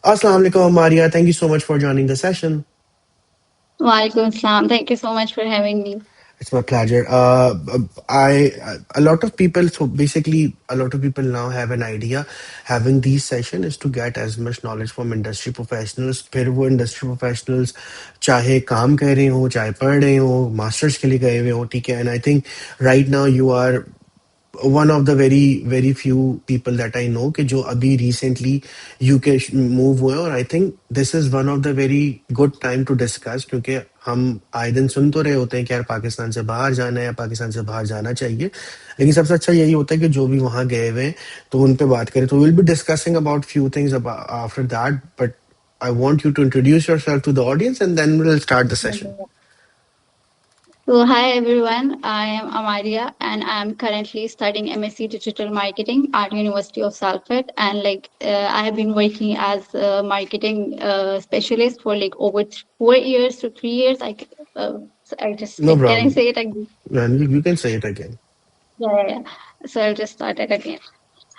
Assalamu alaikum, Maria. Thank you so much for joining the session. Walaikum Assalam. Thank you so much for having me. It's my pleasure. A lot of people, so basically, a lot of people now have an idea. Having these session is to get as much knowledge from industry professionals. फिर वो industry professionals चाहे काम कर रहे हो, चाहे पढ़ रहे हो, masters के लिए गए हुए हो, ठीक है. And I think right now you are one of the very few people that I know कि जो अभी recently UK move हुए और I think this is one of the very good time to discuss क्योंकि हम आए दिन सुन तो रहे होते हैं कि यार पाकिस्तान से बाहर जाना है या पाकिस्तान से बाहर जाना चाहिए लेकिन सबसे अच्छा यही होता है कि जो भी वहाँ गए हुए हैं तो उन पे बात करें तो we'll be discussing about few things about after that but I want you to introduce yourself to the audience and then we'll start the session. So, hi everyone. I am Amaria, and I'm currently studying MSc Digital Marketing at University of Salford. And I have been working as a marketing specialist for like over 4 years to 3 years. I just No like, can I problem. say it again? And you can say it again. Yeah. So I'll just start it again.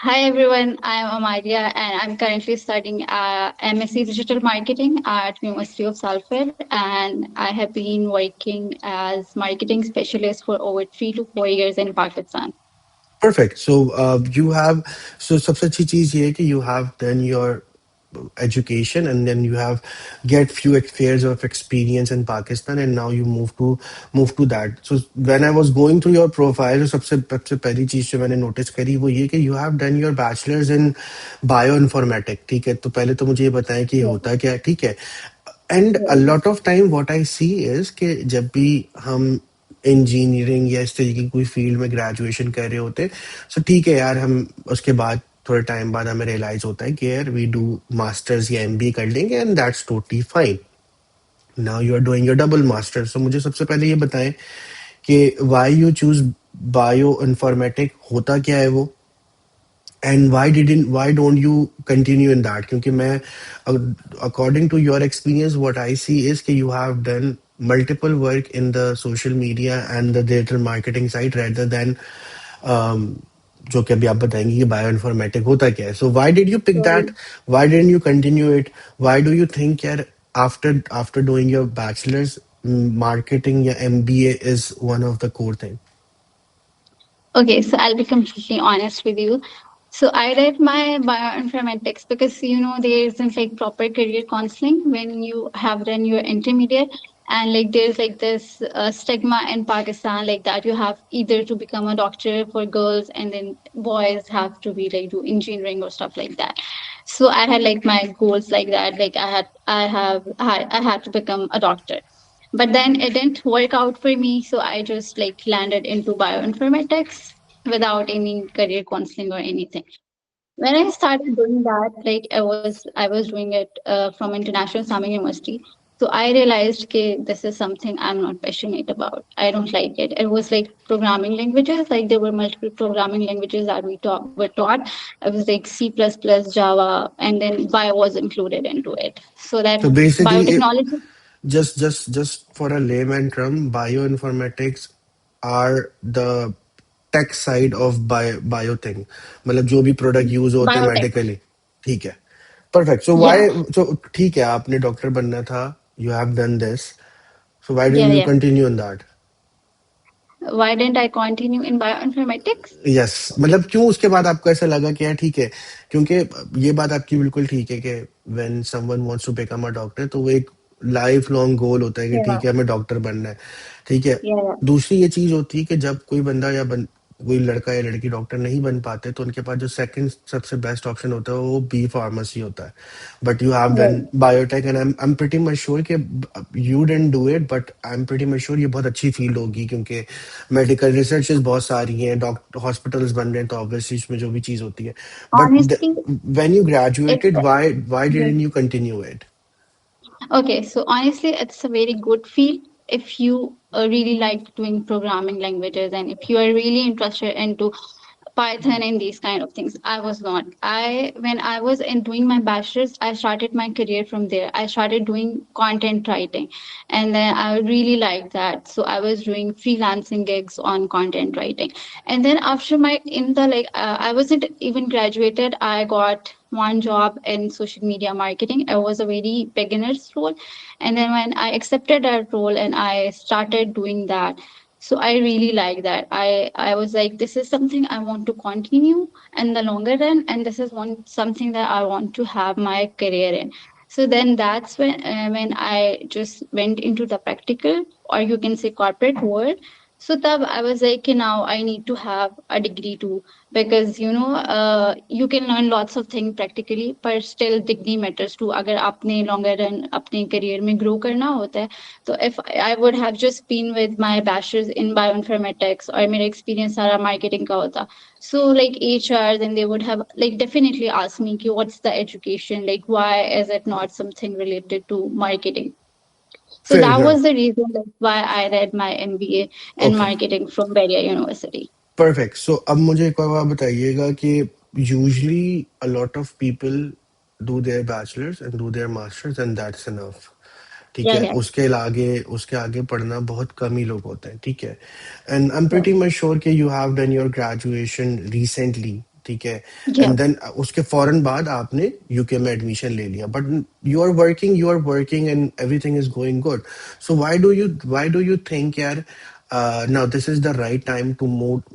Hi everyone, I am Amaria and I'm currently studying MSc Digital Marketing at University of Salford and I have been working as marketing specialist for over 3 to 4 years in Pakistan. Perfect. So you have so सबसे अच्छी चीज ये है कि you have done your education and then you have get few years of experience in Pakistan and now you move to that. So when I was going through your profile, जो सबसे पहली चीज जो मैंने notice करी वो ये कि you have done your bachelor's in bioinformatics. ठीक है तो पहले तो मुझे ये बताएं कि ये Yeah. होता क्या है ठीक है. And a lot of time what I see is कि जब भी हम इंजीनियरिंग या इस तरीके की कोई फील्ड में ग्रेजुएशन कर रहे होते सो ठीक है यार हम उसके बाद थोड़े टाइम बाद हमें रियलाइज होता है कि यार वी डू मास्टर्स या एमबीए कर लेंगे and that's totally fine. Now you are doing your double master so मुझे सबसे पहले ये बताएं कि why you choose bio informatic होता क्या है वो and why don't you continue in that क्योंकि मैं according to your experience what I see is कि you have done multiple work in the social media and the digital marketing side rather than जो कि अभी आप बताएंगे कि bio informatic होता क्या है so why did you pick that why didn't you continue it why do you think यार after doing your bachelors marketing या MBA is one of the core thing. Okay, so I'll be completely honest with you. So I read my bioinformatics because there isn't like proper career counseling when you have done your intermediate, and like there's like this stigma in Pakistan like that you have either to become a doctor for girls and then boys have to be like do engineering or stuff like that. So I had like my goals like that. Like I had to become a doctor, but then it didn't work out for me, so I just like landed into bioinformatics without any career counseling or anything. When I started doing that, like I was doing it from International Islamic University. So I realized that this is something I'm not passionate about. I don't like it. It was like programming languages. Like there were multiple programming languages that were taught. It was like C++, Java, and then bio was included into it. So that So basically biotechnology. just for a layman term, bioinformatics are the tech side of bio thing. मतलब जो भी product use होते हैं Biotech. Medically ठीक है perfect so Yeah. Why so ठीक है आपने डॉक्टर बनना था you have done this so why Yeah, didn't you yeah. Continue in that. Why didn't I continue in bioinformatics? Yes मतलब क्यों उसके बाद आपको ऐसा लगा कि यार ठीक है क्योंकि ये बात आपकी बिल्कुल ठीक है कि when someone wants to become a doctor तो वो एक लाइफ लॉन्ग गोल होता है कि Yeah, ठीक है हमें डॉक्टर बनना है ठीक है. yeah. दूसरी ये चीज होती है कि जब कोई बंदा कोई लड़का या लड़की डॉक्टर नहीं बन पाते तो उनके पास जो सेकंड सबसे बेस्ट ऑप्शन होता है वो बी फार्मेसी होता है but you have Yeah. Done biotech and I am pretty much sure कि you didn't do it but I am pretty much sure ये बहुत अच्छी फील्ड होगी क्योंकि मेडिकल रिसर्चेस बहुत सारी हैं डॉक्टर हॉस्पिटल्स बन रहे हैं तो ऑब्वियसली इसमें जो भी चीज होती है but Honestly, when you it's graduated why didn't you continue it. okay. So honestly, it's a very good field if you really like doing programming languages and if you are really interested into Python and these kind of things. I was not. I When I was in doing my bachelor's, I started my career from there. I started doing content writing, and then I really liked that. So I was doing freelancing gigs on content writing, and then after my in the like I wasn't even graduated. I got one job in social media marketing. It was a very beginner's role. And then when I accepted that role and I started doing that, so I really like that. I was like, this is something I want to continue in the longer run, and this is one something that I want to have my career in. So then that's when I just went into the practical, or you can say corporate world. So tab I was like, "Okay, now I need to have a degree too, because you can learn lots of things practically, but still degree matters too. अगर आपने longer run अपने career में grow करना होता है, तो if I would have just been with my bachelor's in bioinformatics और मेरा experience सारा marketing का होता, so like HR, then they would have like definitely asked me कि what's the education, like why is it not something related to marketing. So Fair that enough. was the reason like why I read my MBA in Okay. marketing from Beria University. Perfect. So अब मुझे एक और बात बताइएगा कि usually a lot of people do their bachelors and do their masters and that's enough. ठीक Yeah, है, yeah, उसके आगे पढ़ना बहुत कम ही लोग होते हैं। ठीक है, and I am yeah, pretty much sure कि you have done your graduation recently. ठीक है, yeah. एंड देन उसके फौरन बाद आपने यूके में एडमिशन ले लिया, but you are working and everything is going good. So why do you think यार, now this is the right time to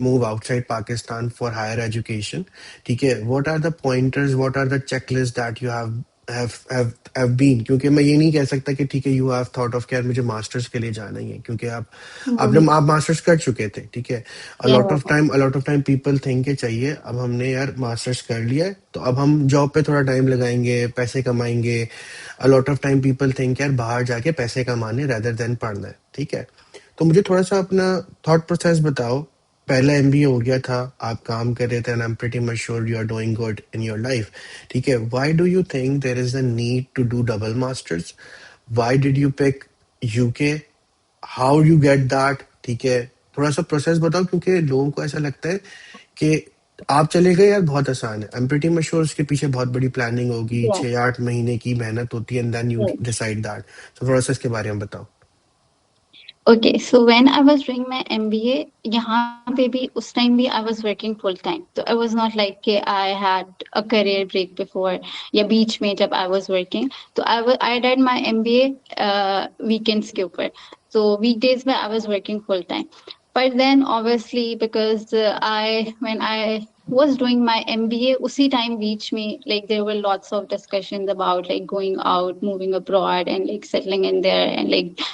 move outside Pakistan for higher education? ठीक है, what are the pointers, what are the checklists that you have been, क्योंकि मैं ये नहीं कह सकता कि ठीक है यू हैव थॉट ऑफ कि यार मुझे मास्टर्स के लिए जाना ही है, क्योंकि Mhm. आप मास्टर्स कर चुके थे। ठीक है, Yeah, a lot of time people think के चाहिए अब हमने यार मास्टर्स कर लिया है तो अब हम जॉब पे थोड़ा टाइम लगाएंगे, पैसे कमाएंगे। अ lot of time people think यार बाहर जाके पैसे कमाने रेदर देन पढ़ना है। ठीक है, तो मुझे थोड़ा सा अपना थॉट प्रोसेस बताओ। पहला एमबीए हो गया था, आप काम कर रहे थे, and I am pretty much sure you are doing good in your life. ठीक है, why do you think there is a need to do double masters? Why did you pick UK? How you get that? ठीक है, थोड़ा सा process बताओ, क्योंकि लोगों को ऐसा लगता है कि आप चले गए यार बहुत आसान है। आई एम प्रीटी मच श्योर उसके पीछे बहुत बड़ी प्लानिंग होगी, yeah. 6-8 महीने की मेहनत होती है, and then you Right. Decide that. तो थोड़ा सा इसके बारे में बताओ। Okay, so when I was doing my MBA, यहाँ पे भी उस time भी I was working full time. So it was not like कि I had a career break before या बीच में जब I was working. तो I did my MBA weekends के ऊपर. So weekdays में I was working full time. But then obviously because I when I was doing my MBA उसी time बीच में like there were lots of discussions about like going out, moving abroad and like settling in there and like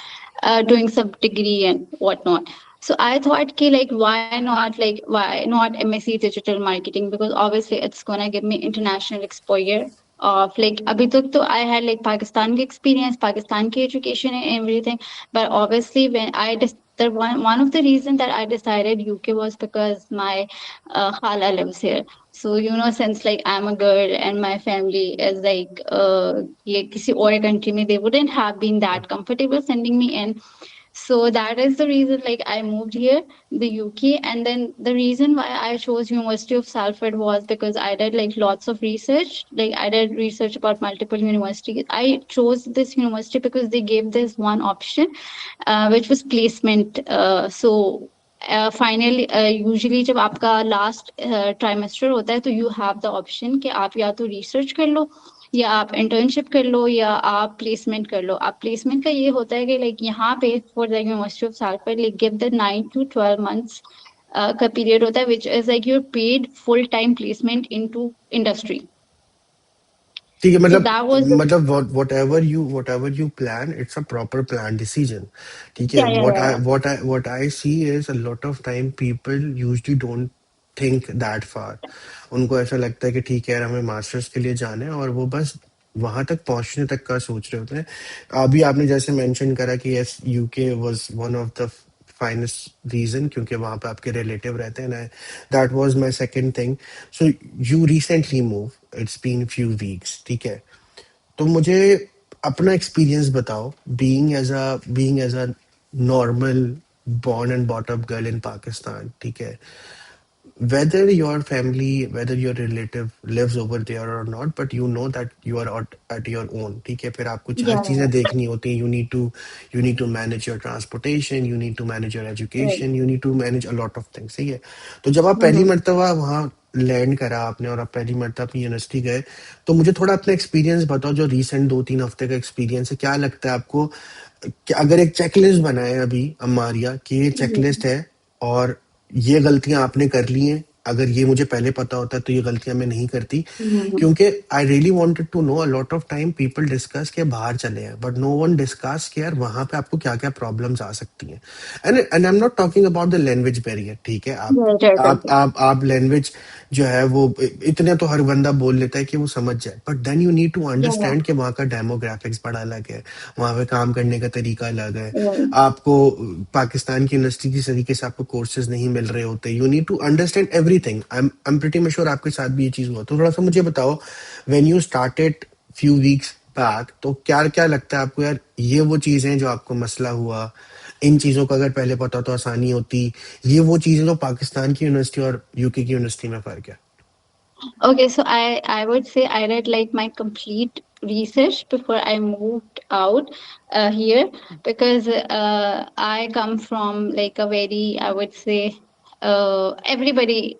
doing some degree and whatnot. So I thought, ki, like, why not MSc digital marketing? Because obviously it's gonna give me international exposure. Of like, abhi tak to I had like Pakistan ki experience, Pakistan ki education and everything. But obviously, when one of the reasons that I decided UK was because my khala lives here. So since like I'm a girl and my family is like ये किसी और country में, they wouldn't have been that comfortable sending me in. So that is the reason like I moved here, the UK. And then the reason why I chose University of Salford was because I did like lots of research. Like I did research about multiple universities. I chose this university because they gave this one option, which was placement. Finally, usually जब आपका last trimester होता है तो you have the option कि आप या तो research कर लो या आप इंटर्नशिप कर लो या आप प्लेसमेंट कर लो। आप प्लेसमेंट का ये होता है कि लाइक यहाँ पे for the university of Salford like give the 9 to 12 months का पीरियड होता है which is like your paid full time placement into industry. ठीक है, सो मतलब that was whatever you plan, it's a proper planned decision। ठीक है, या या या what I see is a lot of time people usually don't think that far। उनको ऐसा लगता है कि ठीक है यार हमें मास्टर्स के लिए जाना है, और वो बस वहां तक पहुंचने तक का सोच रहे होते हैं। अभी आपने जैसे मेंशन करा कि yes UK was one of the finest reason, क्योंकि वहां पे आपके रिलेटिव रहते हैं। That was my second thing. So you recently move, it's been few weeks. ठीक है, तो मुझे अपना एक्सपीरियंस बताओ, being as a normal born and brought up girl in Pakistan। ठीक है, whether your family, whether your relative lives over there or not, but you know that you are at your own, ठीक है? फिर आपको हर Yeah, चीज़ें देखनी होती हैं. You need to manage your transportation, you need to manage your right. education, you need to manage a lot of things, ठीक है? तो जब आप पहली Mm-hmm. मर्तबा वहाँ लैंड करा आपने और आप पहली मर्तबा अपनी यूनिवर्सिटी गए, तो मुझे थोड़ा अपना एक्सपीरियंस बताओ, जो रिसेंट 2-3 हफ्ते का एक्सपीरियंस है. क्या लगता है आपको कि अगर एक चेकलिस्ट बनाए अभी अमारिया कि ये चेकलिस्ट है और ये गलतियां आपने कर ली हैं, अगर ये मुझे पहले पता होता तो ये गलतियां मैं नहीं करती. Mm-hmm. क्योंकि I really wanted to know. A lot of time people discuss के बाहर चले हैं, बट नो वन डिस्कस के यार वहां पे आपको क्या क्या प्रॉब्लम्स आ सकती हैं. And I am not talking about the language barrier, ठीक है? आप Right, right, right. आप आप आप लैंग्वेज जो है वो इतने तो हर बंदा बोल लेता है कि वो समझ जाए, but then you need to Yeah, yeah. Understand कि वहाँ का डेमोग्राफिक्स बड़ा अलग है, वहाँ पे काम करने का तरीका अलग है. Right. आपको पाकिस्तान की यूनिवर्सिटी की तरीके से आपको कोर्सेज नहीं मिल रहे होते. You need to understand everything. I am pretty sure आपके साथ भी ये चीज हुआ. तो थोड़ा सा मुझे बताओ, when you started few weeks back, तो क्या क्या लगता है आपको यार, ये वो चीजें जो आपको मसला हुआ, इन चीजों का अगर पहले पता तो आसानी होती. ये वो चीजें जो पाकिस्तान की यूनिवर्सिटी और यूके की यूनिवर्सिटी में फर्क है. Okay, so I would say I read like my complete research before I moved out here, because I come from like a very, I would say, everybody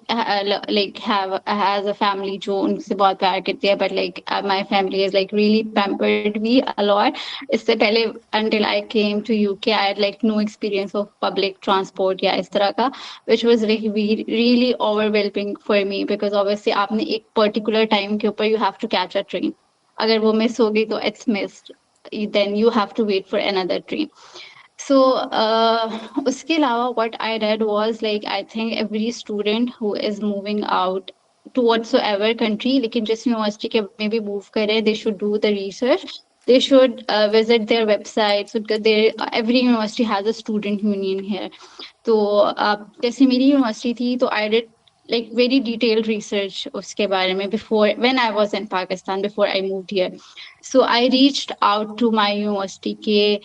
like have has a family जो उनसे बहुत प्यार करती है, but like my family is like really pampered me a lot. इससे पहले until I came to UK I had like no experience of public transport या इस तरह का, which was like really overwhelming for me, because obviously आपने एक particular time के ऊपर you have to catch a train. अगर वो miss हो गई तो it's missed. Then you have to wait for another train. So उसके अलावा what I read was like I think every student who is moving out to whatsoever country, लेकिन जिस university के में भी मूव करें, they should do the research. They should visit their websites. So every university has a student union here. तो जैसे मेरी university थी तो I did like very detailed research उसके बारे में before when I was in Pakistan before I moved here. So I reached out to my university के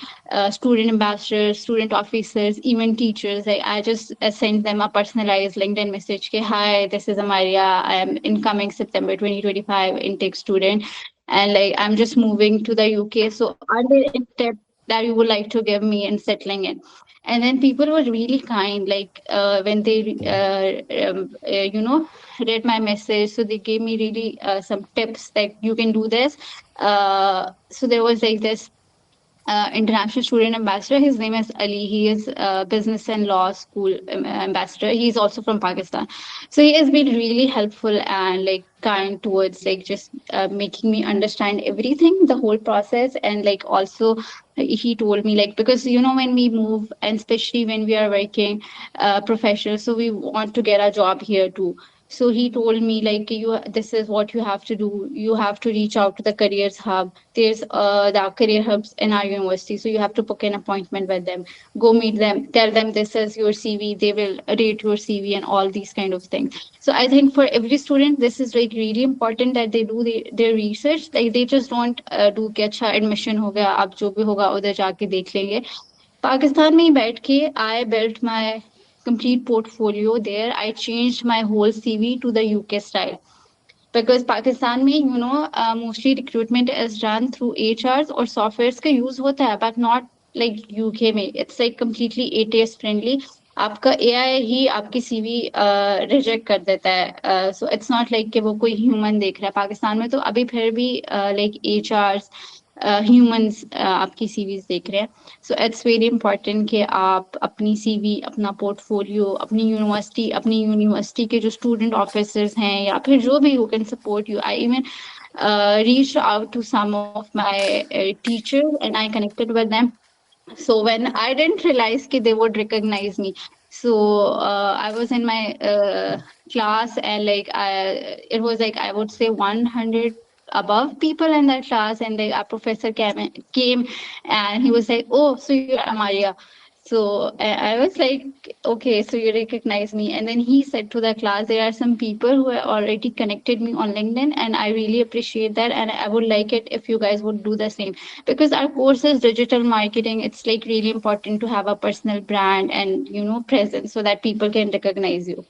student ambassadors, student officers, even teachers. I just sent them a personalized LinkedIn message के hi, this is Amaria, I am incoming September 2025 intake student, and like I'm just moving to the UK. So are there any tips that you would like to give me in settling in? And then people were really kind, like when they read my message, so they gave me really some tips like you can do this. So there was like this international student ambassador. His name is Ali. He is business and law school ambassador. He's also from Pakistan. So he has been really helpful and like kind towards like just making me understand everything, the whole process. And like also he told me like, because you know when we move and especially when we are working professional, so we want to get a job here too. So he told me like you this is what you have to do. You have to reach out to the careers hub. There's the career hubs in our university. So you have to book an appointment with them. Go meet them. Tell them this is your CV. They will rate your CV and all these kind of things. So I think for every student, this is like really important that they do their research. Like they just don't do कि अच्छा admission हो गया, अब जो भी होगा उधर जाके देख लेंगे. पाकिस्तान में ही बैठ के I built my complete portfolio there. I changed my whole CV to the UK style, because Pakistan में mostly recruitment is done through HRs और softwares का use होता है, but not like UK में. It's like completely ATS friendly. आपका AI ही आपकी CV reject कर देता है. So it's not like कि वो कोई human देख रहा है. पाकिस्तान में तो अभी फिर भी like HRs ह्यूमंस आपकी सीवीज देख रहे हैं. सो इट्स वेरी इंपॉर्टेंट कि आप अपनी सीवी, अपना पोर्टफोलियो, अपनी यूनिवर्सिटी के जो स्टूडेंट ऑफिसर्स हैं या फिर जो भी who can support you. I even reached out to some of my teachers and I connected with them. So when I didn't realize that they would recognize me. So I was in my class and like it was like I would say 100 above people in that class, and like our professor came and he was like, oh, so you're Amaria. So I was like, okay, so you recognize me. And then he said to the class, there are some people who have already connected me on LinkedIn, and I really appreciate that. And I would like it if you guys would do the same, because our course is digital marketing. It's like really important to have a personal brand and presence so that people can recognize you.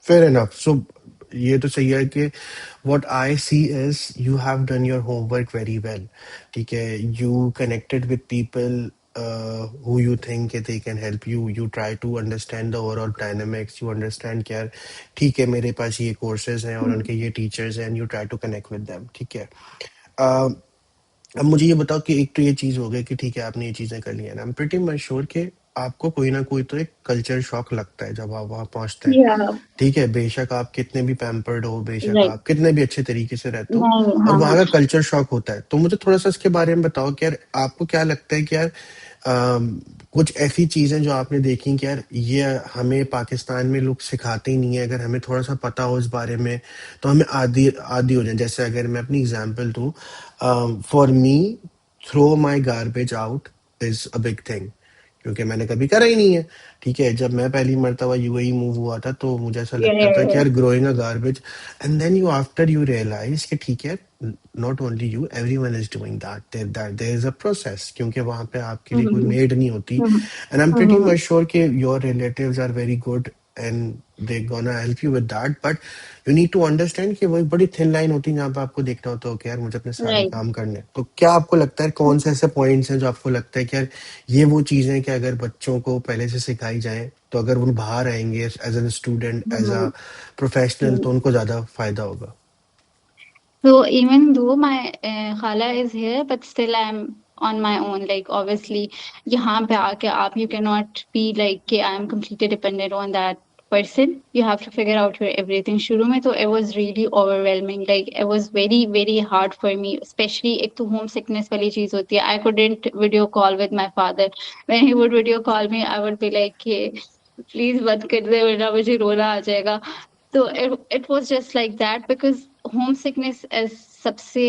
Fair enough. So ये तो सही है कि what I see is you have done your homework very well. ठीक है, you connected with people who you think they can help you. You try to understand the overall dynamics. You understand कि यार ठीक है मेरे पास ये courses हैं और उनके ये teachers हैं, and you try to connect with them. ठीक है. Uh, अब मुझे ये बताओ कि एक तो ये चीज़ हो गई कि ठीक है आपने ये चीज़ें कर ली हैं ना, आई एम प्रीटी मच श्योर कि आपको कोई ना कोई तो एक कल्चर शॉक लगता है जब आप वहाँ पहुँचते हैं। Yeah, ठीक है, बेशक आप कितने भी पैम्पर्ड हो, बेशक right. आप कितने भी अच्छे तरीके से रहते हो, नहीं, और हाँ वहाँ हाँ. का कल्चर शॉक होता है। तो मुझे थोड़ा-सा इसके बारे में बताओ कि यार आपको क्या लगता है कि यार कुछ ऐसी चीज़ें जो आपने देखी कि यार ये हमें पाकिस्तान में लोग सिखाते ही नहीं है, अगर हमें थोड़ा-सा पता हो इस बारे में, तो हमें आदी आदी हो जाए। जैसे अगर मैं अपनी एग्ज़ाम्पल दूँ, for me throw my garbage out is a big thing, क्योंकि मैंने कभी करा ही नहीं है। ठीक है, जब मैं पहली मर्तबा यूएई मूव हुआ था तो मुझे ऐसा Yeah, लगता yeah, था कि yeah. यार growing a garbage, and then you after you realise कि ठीक है, not only you, everyone is doing that, there is a process, क्योंकि वहां पे आपके लिए कोई Mm-hmm. मेड नहीं होती। Mm-hmm. And I am pretty Mm-hmm. Much sure कि your relatives are very good and they gonna help you with that, but you need to understand कि वो एक बड़ी थिन लाइन होती है जहाँ पे आपको देखना होता है कि यार मुझे अपने सारे Right. काम करने हैं। तो क्या आपको लगता है कौन से ऐसे पॉइंट्स हैं जो आपको लगता है कि यार ये वो चीज़ें हैं कि अगर बच्चों को पहले से सिखाई जाए तो अगर वो बाहर आएंगे as an student, as a Mm-hmm. Professional, तो उनको ज़्यादा फायदा होगा? So even though my khala is here, but still I'm on my own. Like obviously, यहाँ पे आके आप you cannot be like कि I am completely dependent on that person. You have to figure out your everything. शुरू में तो it was really overwhelming. Like it was very very hard for me. Especially एक तो home sickness वाली चीज होती है. I couldn't video call with my father. When he would video call me, I would be like कि please बंद कर दे वरना मुझे रोना आ जाएगा. So it was just like that because homesickness is सबसे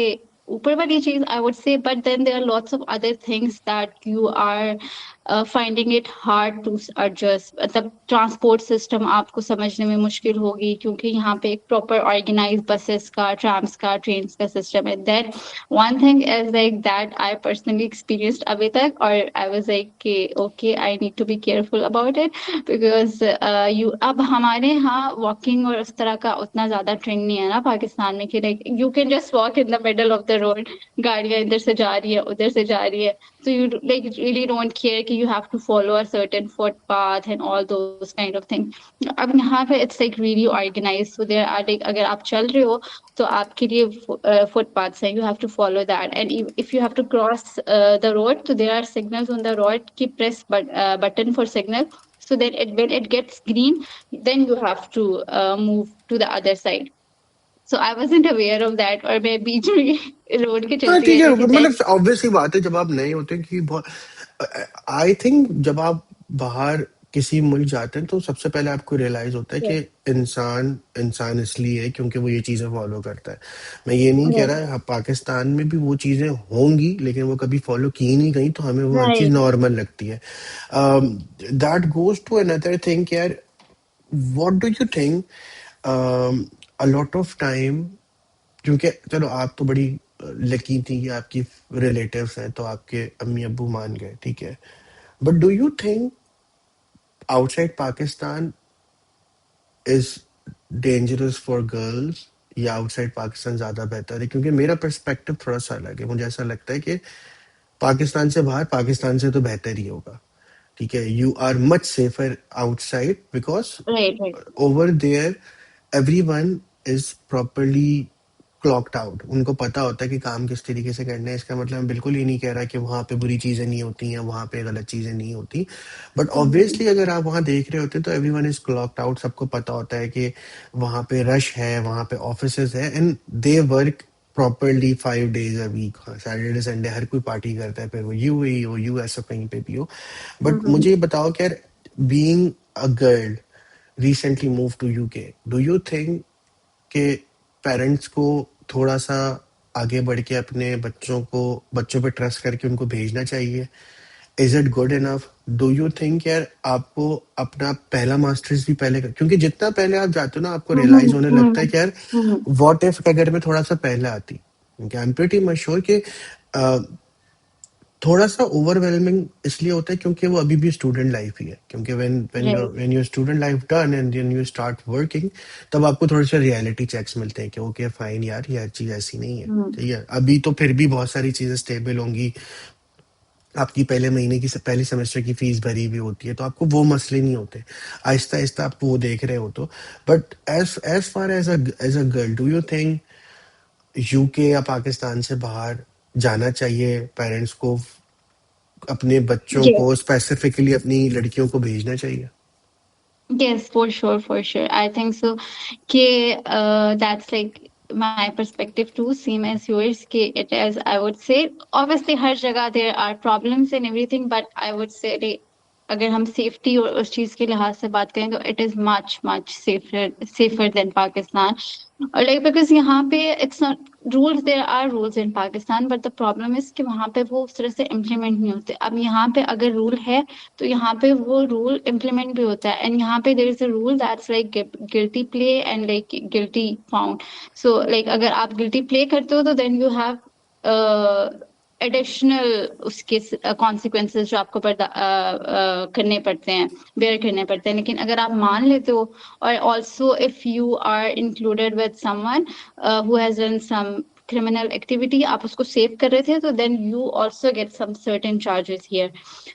ऊपर वाली चीज I would say, but then there are lots of other things that you are finding it hard to adjust. मतलब transport system आपको समझने में मुश्किल होगी क्योंकि यहाँ पे एक proper organized buses का, trams का, trains का system है. Then one thing is like that I personally experienced अभी तक और I was like कि okay I need to be careful about it because you अब हमारे यहाँ वॉकिंग और उस तरह का उतना ज्यादा ट्रेंड नहीं है ना पाकिस्तान में कि like you can just walk in the middle of the road, गाड़ियां इधर से जा रही है उधर से जा रही है, so you like really don't care कि you have to follow a certain footpath and all those kind of things. अब यहाँ पे it's like really organized, so there are like अगर आप चल रहे हो तो आपके लिए footpaths हैं, you have to follow that, and if you have to cross the road, so there are signals on the road कि press button for signal. So then when it gets green, then you have to move to the other side. So I wasn't aware of that और मैं बीच में road के हाँ चलती ठीक है, रहती थी मतलब then. ऑब्वियस ही बात है जब आप नए होते हैं कि बहुत, आई थिंक जब आप बाहर किसी मुल्क जाते हैं तो सबसे पहले आपको रियलाइज होता है कि Right, इंसान इंसान इसलिए है क्योंकि वो ये चीज़ें फॉलो करता है। मैं ये नहीं कह right, रहा, हाँ, पाकिस्तान में भी वो चीज़ें होंगी लेकिन वो कभी फॉलो की नहीं गई तो हमें वो हर चीज़ right. नॉर्मल लगती है। That goes to another thing यार, what do you think, a lot of time, क्योंकि चलो आप तो बड़ी लकी थी कि आपकी रिलेटिव्स हैं तो आपके अम्मी अब्बू मान गए, ठीक है, but do you think outside Pakistan is dangerous for girls, या आउटसाइड पाकिस्तान ज्यादा बेहतर है? क्योंकि मेरा पर्सपेक्टिव थोड़ा सा अलग है, मुझे ऐसा लगता है कि पाकिस्तान से बाहर, पाकिस्तान से तो बेहतर ही होगा। ठीक है, you are much safer outside because Right, right. over there everyone is properly clocked out, उनको पता होता है कि काम किस तरीके से करना है। इसका मतलब मैं बिल्कुल ही नहीं कह रहा कि वहाँ पे बुरी चीज़ें नहीं होती हैं, वहाँ पे गलत चीज़ें नहीं होती, बट Mm-hmm. ऑब्वियसली अगर आप वहाँ देख रहे होते तो एवरीवन इज क्लॉक्ड आउट, सबको पता होता है कि वहाँ पे रश है, वहाँ पे ऑफिसेज है, and they work properly 5 days a week। Saturday Sunday हर कोई पार्टी करता है, फिर वो यूएई हो, यूएस हो, कहीं पे भी हो। But Mm-hmm. मुझे ये बताओ कि यार, being a girl recently moved to UK, do you think कि पेरेंट्स को थोड़ा सा आगे बढ़ के अपने बच्चों पे ट्रस्ट करके उनको भेजना चाहिए? Is it good enough? Do you think यार आपको अपना पहला मास्टर्स भी पहले क्योंकि जितना पहले आप जाते हो ना आपको रियलाइज होने लगता है Mm-hmm. कि यार Mm-hmm. व्हाट इफ अगर मैं थोड़ा सा पहले आती। आई एम प्रीटी मच श्योर कि थोड़ा सा ओवरवेलमिंग इसलिए होता है क्योंकि वो अभी भी स्टूडेंट लाइफ ही है, क्योंकि Right. When your student life done and then you start working, तब आपको थोड़े से रियलिटी चेक्स मिलते हैं कि ओके फाइन यार, ये चीज ऐसी नहीं है। Mm. ठीक है, अभी तो फिर भी बहुत सारी चीजें स्टेबल होंगी, आपकी पहले महीने की पहली सेमेस्टर की फीस भरी हुई होती है, तो आपको वो मसले नहीं होते। आहिस्ता आहिस्ता आप वो देख रहे हो तो। But as far as a girl, do you think UK या पाकिस्तान से बाहर जाना चाहिए पेरेंट्स को, अपने बच्चों Yes. को स्पेसिफिकली अपनी लड़कियों को भेजना चाहिए? Yes, for sure, for sure. I think so. That's like my perspective too, same as yours. It is, I would say, obviously, हर जगह there are problems and everything, but I would say अगर हम safety और उस चीज के लिहाज से बात करें तो it is much much safer than Pakistan. और लाइक बिकॉज यहाँ पे it's not rules, there are rules in Pakistan, but the problem is कि वहाँ पे वो उस तरह से इम्प्लीमेंट नहीं होते। अब यहाँ पे अगर रूल है तो यहाँ पे वो रूल इम्प्लीमेंट भी होता है, एंड यहाँ पे there is a rule that's like guilty plea and like guilty found. So like अगर आप गिल्टी प्ले करते हो तो देन यू हैव एडिशनल उसके कॉन्सिक्वेंसेस जो आपको करने पड़ते हैं, बेयर करने पड़ते हैं। लेकिन अगर आप मान लेते हो, और also if you are included with someone who has done some criminal activity, आप उसको सेव कर रहे थे, तो then you also get some certain charges here.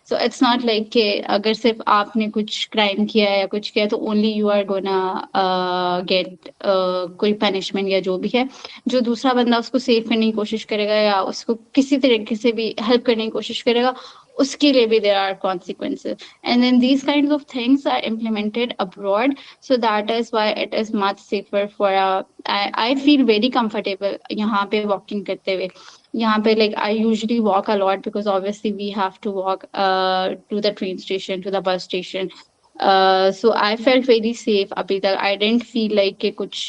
So it's not like कि अगर सिर्फ आपने कुछ क्राइम किया है या कुछ किया है तो only you are gonna get कोई पनिशमेंट या जो भी है। जो दूसरा बंदा उसको सेव करने की कोशिश करेगा या उसको किसी तरीके से भी हेल्प करने की कोशिश करेगा, उसके लिए भी there are consequences, and then these kind of things are implemented abroad. So that is why it is much safer for I feel very comfortable यहाँ पे वॉकिंग करते हुए। यहाँ पे like I usually walk a lot because obviously we have to walk to the train station, to the bus station. So I felt very safe अभी तक। I didn't feel like कि कुछ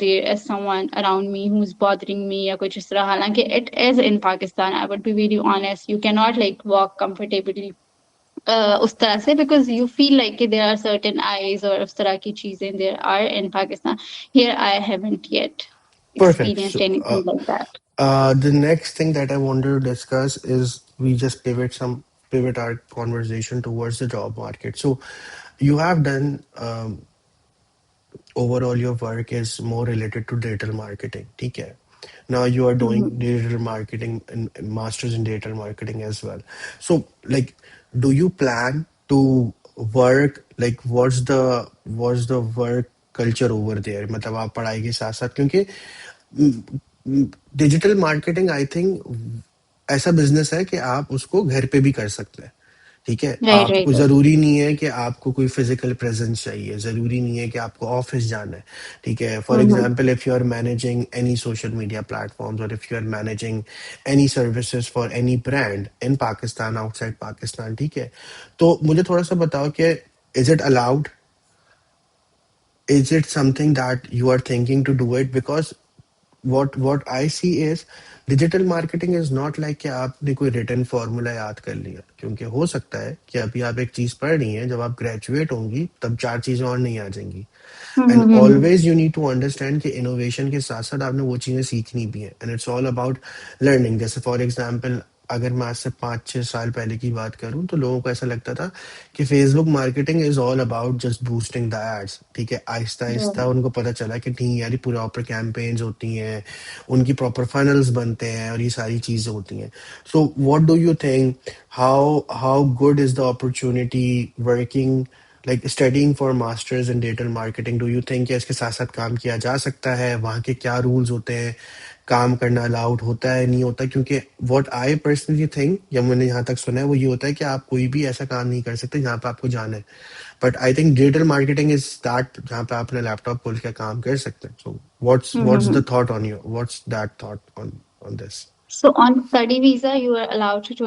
there is someone around me who's bothering me या कुछ इस तरह। हालांकि it is in Pakistan, I would be very honest, you cannot like walk comfortably उस तरह से, because you feel like कि there are certain eyes और उस तरह की चीजें there are in Pakistan. Here I haven't yet Perfect. experienced anything like that. The next thing that I wanted to discuss is we just pivot our conversation towards the job market. So you have done overall your work is more related to digital marketing. Okay. Now you are doing Mhm. digital marketing and masters in digital marketing as well. So like, do you plan to work, like what's the work culture over there? मतलब आप पढ़ाई के साथ साथ, क्योंकि digital marketing I think ऐसा business है कि आप उसको घर पे भी कर सकते हैं। ठीक है, Right, right, आपको right. जरूरी नहीं है कि आपको कोई फिजिकल प्रेजेंस चाहिए, जरूरी नहीं है कि आपको ऑफिस जाना है। ठीक है, for Mhm. Example if you are managing any social media platforms और if you are managing any services for any brand in Pakistan, outside Pakistan, ठीक है, तो मुझे थोड़ा सा बताओ कि is it allowed, is it something that you are thinking to do it? Because what I see is digital marketing is not like कि आपने कोई रिटर्न फॉर्मूला याद कर लिया, क्योंकि हो सकता है कि अभी आप एक चीज पढ़ रही हैं, जब आप ग्रेजुएट होंगी तब चार चीजें और नहीं आ जाएंगी। And Mhm, mhm. Always you need to understand कि इनोवेशन के साथ साथ आपने वो चीज़ें सीखनी भी है, and it's all about learning. जैसे फॉर एग्जांपल अगर मैं आज से 5-6 साल पहले की बात करूं तो लोगों को ऐसा लगता था कि Facebook marketing is all about just boosting the ads. ठीक है, आहिस्ता आहिस्ता Right. उनको पता चला कि नहीं यार, ये प्रॉपर कैंपेन्स होती हैं, उनकी प्रॉपर फनल्स बनते हैं और ये सारी चीज़ें होती हैं। So what do you think, how good is the opportunity working, like studying for masters in digital marketing? Do you think इसके साथ साथ काम किया जा सकता है? वहाँ के क्या रूल्स होते हैं, काम करना अलाउड होता है नहीं होता? क्योंकि व्हाट आई पर्सनली थिंक, या मैंने यहाँ तक सुना है, वो ये होता है कि आप कोई भी ऐसा काम नहीं कर सकते जहाँ पे आपको जाना है। But I think digital marketing is that जहाँ पे आप अपने लैपटॉप खोल के काम कर सकते हैं। So what's the Mhm. Thought on your, what's that thought on this? So on study visa, you are allowed to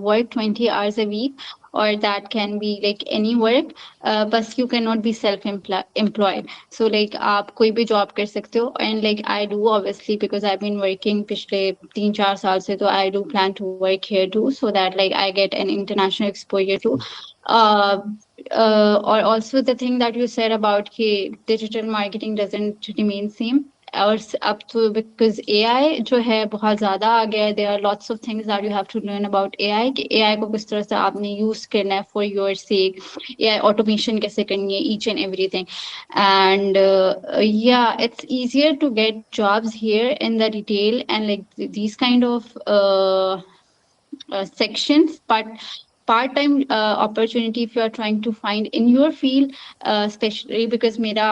work 20 hours a week, or that can be like any work. But you cannot be self-employed. So like आप कोई भी job कर सकते हो, and like I do obviously because I've been working पिछले 3-4 साल से, तो I do plan to work here too, so that like I get an international exposure too. Uh, or also the thing that you said about कि digital marketing doesn't remain same. और अब तो because AI जो है बहुत ज़्यादा आ गया है, there are lots of things that you have to learn about AI, कि AI को किस तरह से आपने यूज़ करना है for your sake, AI automation कैसे करनी है, each and everything. And yeah, it's easier to get jobs here in the retail and like these kind of sections, but part-time opportunity if you are trying to find in your field, especially because मेरा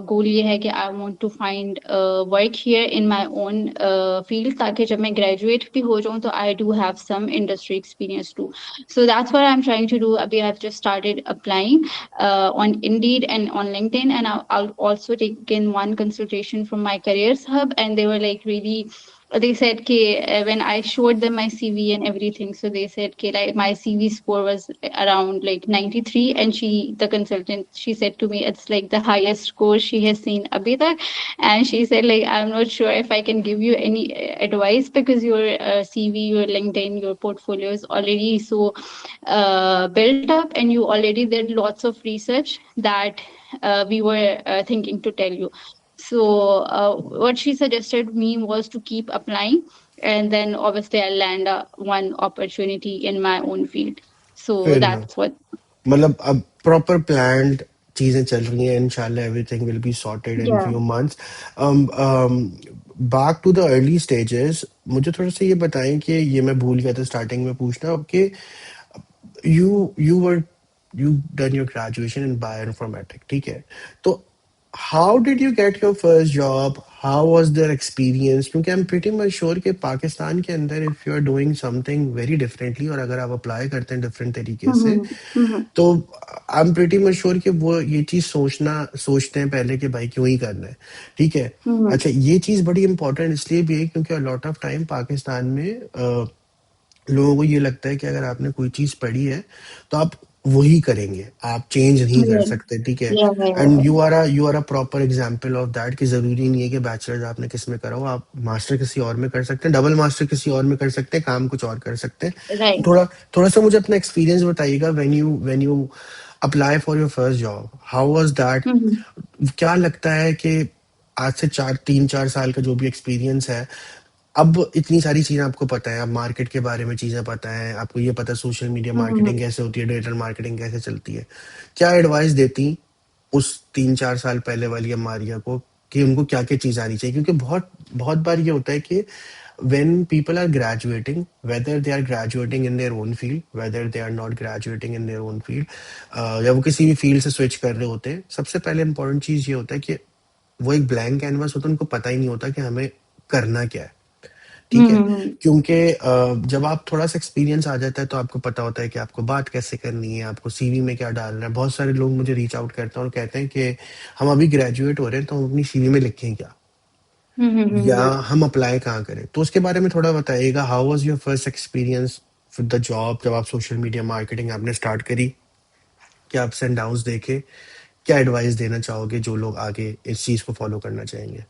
goal ये है कि I want to find work here in my own field, ताकि जब मैं graduate भी हो जाऊँ तो I do have some industry experience too. So that's what I'm trying to do. अभी I've just started applying on Indeed and on LinkedIn, and I'll also taken one consultation from my careers hub, and they were like really, they said ke when I showed them my CV and everything, so they said ke like my CV score was around like 93, and the consultant, she said to me it's like the highest score she has seen abhi tak. And she said like I'm not sure if I can give you any advice because your CV, your LinkedIn, your portfolio is already so built up, and you already did lots of research that we were thinking to tell you. So what she suggested me was to keep applying, and then obviously I'll land one opportunity in my own field. So Fair enough. that's what. मतलब अब proper planned चीजें चल रही हैं, इंशाल्लाह everything will be sorted in Yeah. Few months. Back to the early stages, मुझे थोड़ा सा ये बताएं कि ये मैं भूल गया था स्टार्टिंग में पूछना कि you were you done your graduation in bioinformatics, ठीक है? तो how did you get your first job? How was their experience? क्योंकि I'm pretty much sure कि पाकिस्तान के अंदर if you are doing something very differently और अगर आप अप्लाई करते हैं डिफरेंट तरीके से, Mm-hmm. Mm-hmm. तो आई एम प्रीटी मच श्योर कि वो ये चीज सोचते हैं पहले कि भाई क्यों ही करना है, ठीक है? Mm-hmm. अच्छा, ये चीज बड़ी इंपॉर्टेंट इसलिए भी है क्योंकि लॉट ऑफ टाइम पाकिस्तान में लोगों को ये लगता है कि अगर आपने कोई चीज पढ़ी है तो आप वही करेंगे, आप चेंज नहीं कर Yeah. सकते, ठीक है? Yeah. And Yeah. You are a proper example of that कि जरूरी नहीं है कि बैचलर्स आपने किस में करा हो, आप मास्टर किसी और में कर सकते हैं, डबल मास्टर किसी और में कर सकते हैं, काम कुछ और कर सकते हैं. Right. थोड़ा थोड़ा सा मुझे अपना एक्सपीरियंस बताइएगा when you apply for your first job, how was that? Mm-hmm. क्या लगता है कि आज से 3-4 साल का जो भी एक्सपीरियंस है, अब इतनी सारी चीजें आपको पता है, अब मार्केट के बारे में चीजें पता है आपको, ये पता है सोशल मीडिया मार्केटिंग Mm-hmm. कैसे होती है, डिजिटल मार्केटिंग कैसे चलती है, क्या एडवाइस देती उस 3-4 साल पहले वाली अमारिया को कि उनको क्या क्या चीज आनी चाहिए? क्योंकि बहुत बहुत बार ये होता है कि when people are graduating, whether they are graduating in their own field, whether they are not graduating in their own field, या वो किसी भी फील्ड से स्विच कर रहे होते हैं, सबसे पहले इंपॉर्टेंट चीज ये होता है कि वो एक ब्लैंक कैनवस होता है, उनको पता ही नहीं होता कि हमें करना क्या है, ठीक है? Mm-hmm. क्योंकि जब आप थोड़ा सा एक्सपीरियंस आ जाता है तो आपको पता होता है कि आपको बात कैसे करनी है, आपको सीवी में क्या डालना है. बहुत सारे लोग मुझे रीच आउट करते हैं और कहते हैं कि हम अभी ग्रेजुएट हो रहे हैं तो हम अपनी सीवी में लिखें क्या, या Mm-hmm. हम अप्लाई कहाँ करें? तो उसके बारे में थोड़ा बताइएगा. How was your first experience with the job जब आप सोशल मीडिया मार्केटिंग आपने स्टार्ट करी? क्या अप्स एंड डाउन्स देखे? क्या एडवाइस देना चाहोगे जो लोग आगे इस चीज को फॉलो करना चाहेंगे?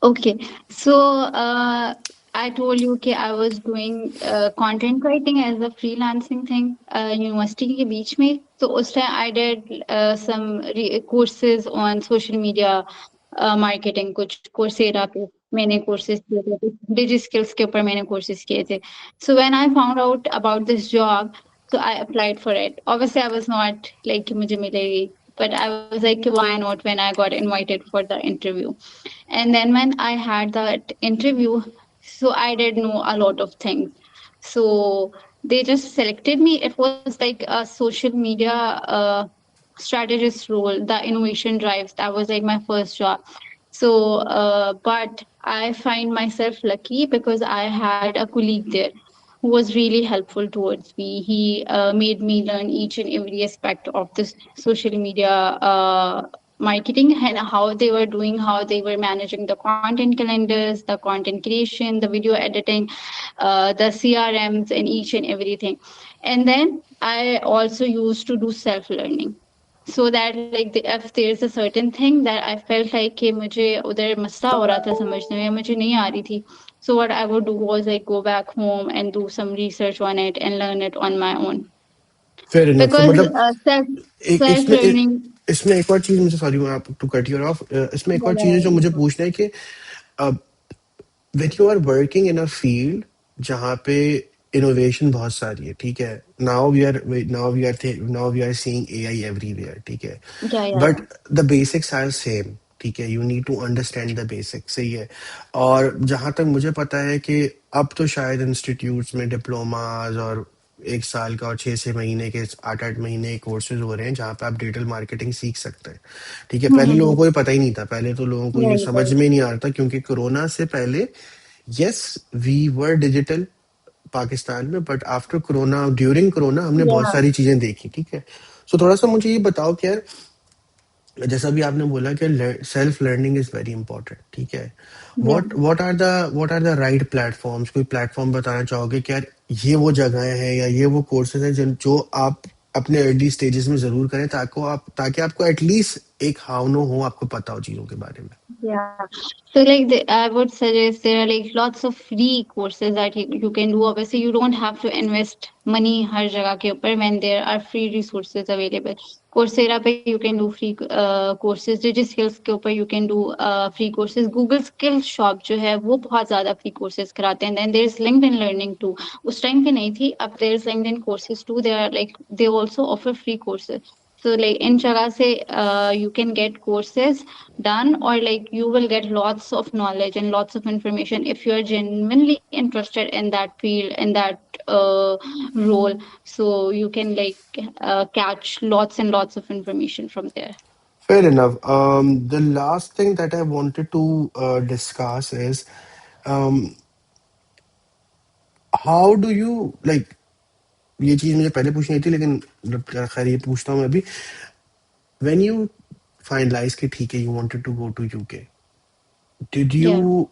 Okay, so I told you कि I was doing content writing as a freelancing thing university के बीच में. तो उस time I did some courses on social media marketing. कुछ Coursera पे मैंने courses किए थे, कुछ Digi Skills के ऊपर मैंने courses किए थे. So when I found out about this job, so I applied for it. Obviously, I was not like कि मुझे मिलेगी, but I was like why not when I got invited for the interview. And then when I had that interview, so I did know a lot of things. So they just selected me. It was like a social media strategist role, the innovation drives. That was like my first job. So, but I find myself lucky because I had a colleague there who was really helpful towards me. He made me learn each and every aspect of this social media marketing and how they were doing, how they were managing the content calendars, the content creation, the video editing, the CRMs, and each and everything. And then I also used to do self learning. So that like if there's a certain thing that I felt like कि मुझे उधर मसला हो रहा था समझने में, मुझे नहीं आ रही थी, so what I would do was like go back home and do some research on it and learn it on my own fair enough. तो because मतलब self इसमें learning. इसमें एक और चीज़ मुझे, सॉरी मैं आप टू कट यू ऑफ, इसमें एक Yeah, और चीज़ है जो मुझे yeah, पूछना है कि when you are working in a field जहाँ पे इनोवेशन बहुत सारी है, ठीक है, now we are seeing AI everywhere, ठीक है, yeah, yeah, but yeah. The basics are same, ठीक है, you need to understand the basics, सही है। और जहाँ तक मुझे पता है कि अब तो शायद इंस्टीट्यूट्स में डिप्लोमाज और 1 साल का और 6 6 महीने के 8 8 महीने कोर्सेज हो रहे हैं जहाँ पे आप डिजिटल मार्केटिंग सीख सकते हैं, ठीक है। पहले लोगों को ये पता ही नहीं था, पहले तो लोगों को ये Right, समझ right. में नहीं आ रहा था, क्योंकि कोरोना से पहले yes we were digital Pakistan में, but after corona, during corona हमने बहुत Yeah, सारी चीजें देखी, ठीक है। सो थोड़ा सा मुझे ये बताओ कि यार, जैसा भी आपने बोला कि self learning is very important, ठीक है, yeah. What are the right platforms, कोई प्लेटफॉर्म बताना चाहोगे कि यार ये वो जगह है या ये वो कोर्सेज हैं जो आप अपने अर्ली स्टेजेस में जरूर करें, ताकि आपको एटलीस्ट एक हाउ नो हो, आपको पता हो चीजों के बारे में। Yeah. So like I would suggest there are like lots of free courses that you can do. Obviously, you don't have to invest money हर जगह के ऊपर when there are free resources available. Coursera पे you can do free courses. DigiSkills के ऊपर you can do free courses. Google Skills Shop जो है वो बहुत ज़्यादा free courses कराते हैं. Then there's LinkedIn Learning too. उस टाइम पे नहीं थी. अब there's LinkedIn courses too. They are like they also offer free courses. So like in जगह से you can get courses done, or like you will get lots of knowledge and lots of information if you are genuinely interested in that field, in that role. So you can like catch lots and lots of information from there. Fair enough. The last thing that I wanted to discuss is, um, how do you like, ये चीज मुझे पहले पूछनी थी लेकिन खैर ये पूछता हूँ मैं अभी। When you finalize कि ठीक है, you wanted to go to UK, did Yeah. you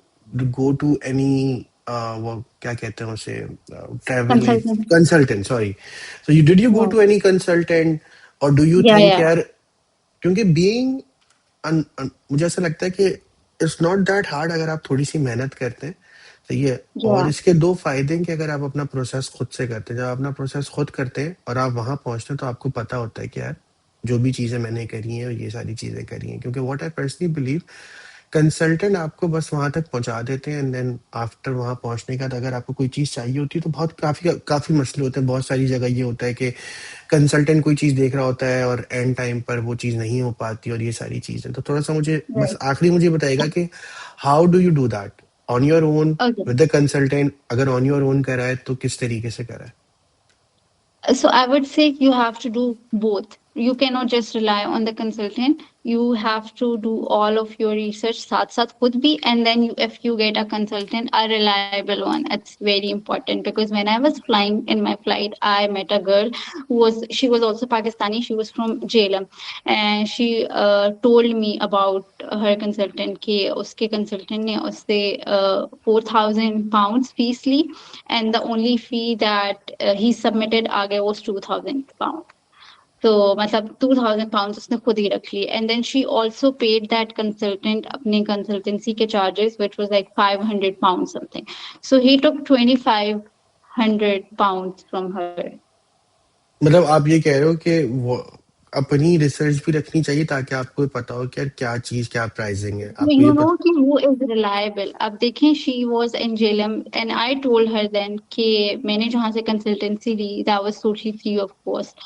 go to any वो क्या कहते हैं उसे, travel Consultant. Consultant, sorry, so you did you go Yeah. to any consultant, or do you Yeah, think yeah, यार, क्योंकि being मुझे ऐसा लगता है कि इट्स नॉट दैट हार्ड अगर आप थोड़ी सी मेहनत करते हैं, सही है। और yeah. इसके दो फायदे हैं कि अगर आप अपना प्रोसेस खुद से करते हैं, जब आप अपना प्रोसेस खुद करते हैं और आप वहां पहुंचते हैं तो आपको पता होता है कि यार जो भी चीजें मैंने करी हैं ये सारी चीजें करी हैं, क्योंकि what I personally believe, consultant आपको बस वहां तक पहुंचा देते हैं, एंड देन आफ्टर वहां पहुंचने के बाद अगर आपको कोई चीज चाहिए होती है तो बहुत काफी काफी मसले होते हैं। बहुत सारी जगह ये होता है कि कंसल्टेंट कोई चीज देख रहा होता है और एंड टाइम पर वो चीज नहीं हो पाती, और ये सारी चीजें। तो थोड़ा सा मुझे बस Right. आखिरी मुझे बताएगा कि how do you do that, on your own, Okay. With the consultant, अगर ऑन योर ओन करा है तो किस तरीके से करा है। So I would say you have to do both. You cannot just rely on the consultant. You have to do all of your research साथ साथ खुद भी, and then if you get a consultant, a reliable one, it's very important. Because when I was flying in my flight, I met a girl who was, she was also Pakistani. She was from JLM, and she told me about her consultant कि उसके consultant ने उससे £4,000 fees Lee, and the only fee that he submitted आगे was £2,000. तो मतलब £2,000 उसने खुद ही रख लिए, and then she also paid that consultant अपने consultancy के charges, which was like £500 something. So he took £2,500 from her. मतलब आप ये कह रहे हो कि वो अपनी रिसर्च भी रखनी चाहिए ताकि आपको पता हो कि यार क्या चीज क्या प्राइसिंग है, आपको ये You know पता। कि who is reliable. अब देखें, she was in JLM and I told her then कि मैंने जहाँ से consultancy Lee, that was totally free of cost.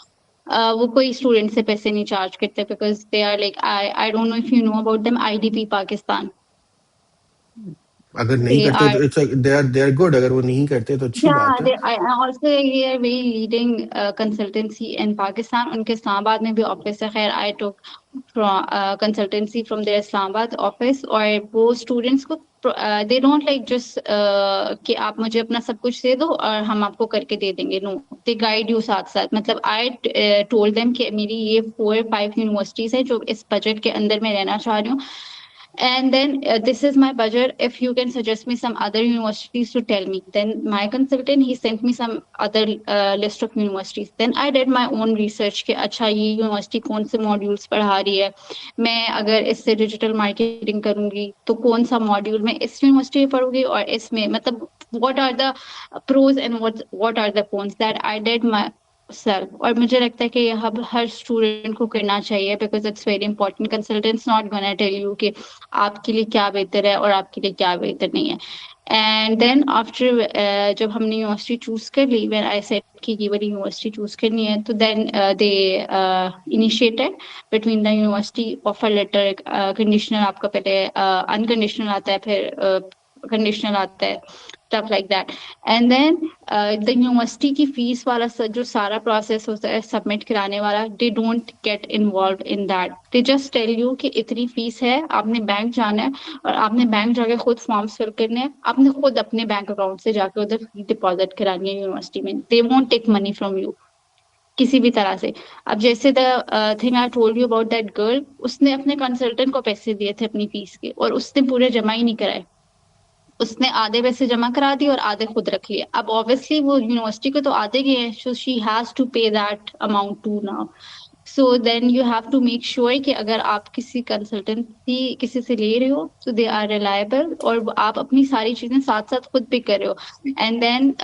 वो कोई स्टूडेंट से पैसे नहीं चार्ज करते, because they are like, I don't know if you know about them, IDP Pakistan. अगर नहीं They करते are, तो इट्स दे आर गुड, अगर वो नहीं करते तो अच्छी yeah, बात है। they also they are very leading consultancy in Pakistan. उनके इस्लामाबाद में भी ऑफिस है. खैर, I took from consultancy from their Islamabad office. और वो स्टूडेंट्स को they don't like just कि आप मुझे अपना सब कुछ दे दो और हम आपको करके दे देंगे. No, they guide you साथ साथ. मतलब I told them कि मेरी ये 4 5 यूनिवर्सिटीज है जो इस बजट के अंदर मैं रहना चाह रही हूँ, and then this is my budget. If you can suggest me some other universities to tell me. Then my consultant, he sent me some other list of universities. Then I did my own research कि अच्छा ये university कौन से modules पढ़ा रही है, मैं अगर इससे डिजिटल मार्केटिंग करूंगी तो कौन सा मॉड्यूल मैं इस यूनिवर्सिटी में पढ़ूंगी, और इसमें मतलब what are the pros and what are the cons, that I did my self. और मुझे लगता है कि यह अब हर स्टूडेंट को करना चाहिए, because it's very important. Consultants not gonna tell you कि आपके लिए क्या बेहतर है और आपके लिए क्या बेहतर नहीं है। एंड देन आफ्टर जब हमने यूनिवर्सिटी चूज कर ली, व्हेन आई सेड कि ये वाली यूनिवर्सिटी चूज करनी है, तो then they initiated between the university offer letter, conditional आपका पहले अनकंडीशनल आता है, फिर कंडीशनल आता है, stuff like that. And then the university की फीस वाला जो सारा प्रोसेस होता है सबमिट कराने वाला, they don't get involve in that. They just tell you कि इतनी फीस है, आपने बैंक जाना है और आपने बैंक जाके खुद फॉर्म्स फिल करने हैं, आपने खुद अपने बैंक अकाउंट से जाके उधर फी डिपॉजिट करानी है यूनिवर्सिटी में। They won't take money from you किसी भी तरह से। अब जैसे the thing I told you about that girl, उसने अपने कंसल्टेंट को पैसे दिए थे अपनी फीस के, और उसने पूरे जमा ही नहीं कराए। उसने आधे पैसे जमा करा दिए और आधे खुद रख लिए। अब ऑब्वियसली वो यूनिवर्सिटी को तो आधे गए हैं, so she has to pay that amount too now. So then you have to make sure कि अगर आप किसी कंसल्टेंसी किसी से ले रहे हो तो दे आर रिलायबल, और आप अपनी सारी चीजें साथ साथ खुद पे कर रहे हो। And then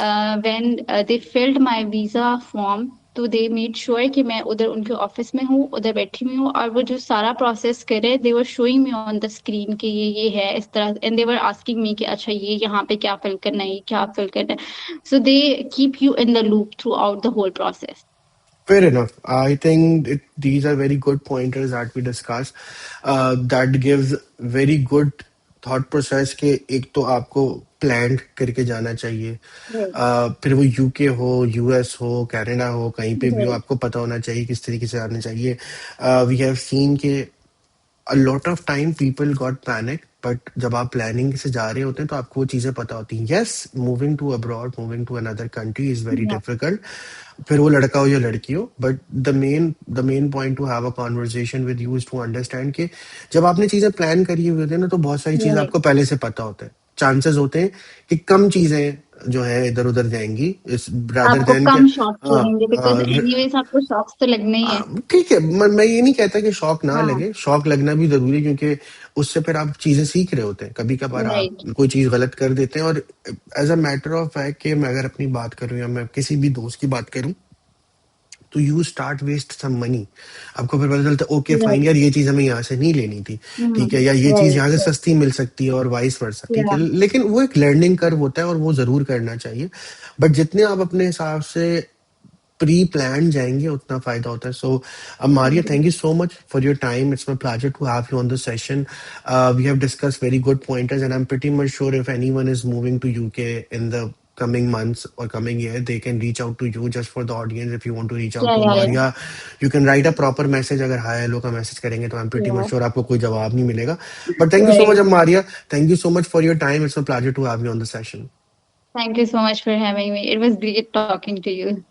when they filled my visa form, तो दे मेड श्योर कि मैं उधर उनके ऑफिस में हूँ, उधर बैठी हुई हूँ, और वो जो सारा प्रोसेस करे, they were showing me on the screen कि ये है इस तरह, and they were asking me कि अच्छा ये यहाँ पे क्या फिल करना है, ये क्या फिल करना है। So they keep you in the loop throughout the whole process. Fair enough. I think these are very good pointers that we discussed. That gives very good thought process के एक तो आपको plan करके जाना चाहिए। Right. फिर वो UK हो, यूएस हो, कनाडा हो, कहीं पे भी हो, Right. आपको पता होना चाहिए किस तरीके से आना चाहिए। वी हैव सीन के a lot of time people got panic, but जब आप प्लानिंग से जा रहे होते हैं तो आपको वो चीज़ें पता होती हैं। Yes, moving to abroad, moving to another country is very Yeah. Difficult, फिर वो लड़का हो या लड़की हो, but the main point to have a conversation with you is to understand कि जब आपने चीज़ें प्लान करी हुई होती है ना, तो बहुत सारी चीज़ें Right. आपको पहले से पता होता है। चांसेस होते हैं कि कम चीज़ें जो है इधर उधर जाएंगी, इस रादर आपको देन के कम शॉक्स लगेंगे, बिकॉज एनीवेज आपको शॉक्स तो लगने ही है। ठीक है। मैं ये नहीं कहता कि शौक ना हाँ। लगे, शौक लगना भी जरूरी है, क्योंकि उससे फिर आप चीजें सीख रहे होते हैं। कभी कभार आप राइट। कोई चीज गलत कर देते हैं, और as a matter of fact कि मैं अगर अपनी बात करूं या मैं किसी भी दोस्त की बात करूं, तो you start waste some money. आपको फिर पता चलता है ओके फाइन राइट। यार, ये चीज हमें यहाँ से नहीं लेनी थी, ठीक है, या ये चीज यहाँ से राइट। सस्ती मिल सकती है और वाइस वर्सा, ठीक है। या लेकिन वो एक लर्निंग कर्व होता है और वो जरूर करना चाहिए। बट जितने आप अपने हिसाब से प्री प्लान जाएंगे उतना फायदा होता है। सो Maria, thank you so much for your time. It's my pleasure to have you on the session. We have discussed very good pointers, and I'm pretty much sure if anyone is moving to UK in the coming months or coming year, they can reach out to you. Just for the audience, if you want to reach out to या Maria, you can write a proper message. अगर hi hello का message करेंगे तो I'm pretty much sure आपको कोई जवाब नहीं मिलेगा। But thank you so much, right. Maria. Thank you so much for your time. It's a pleasure to have you on the session. Thank you so much for having me, it was great talking to you.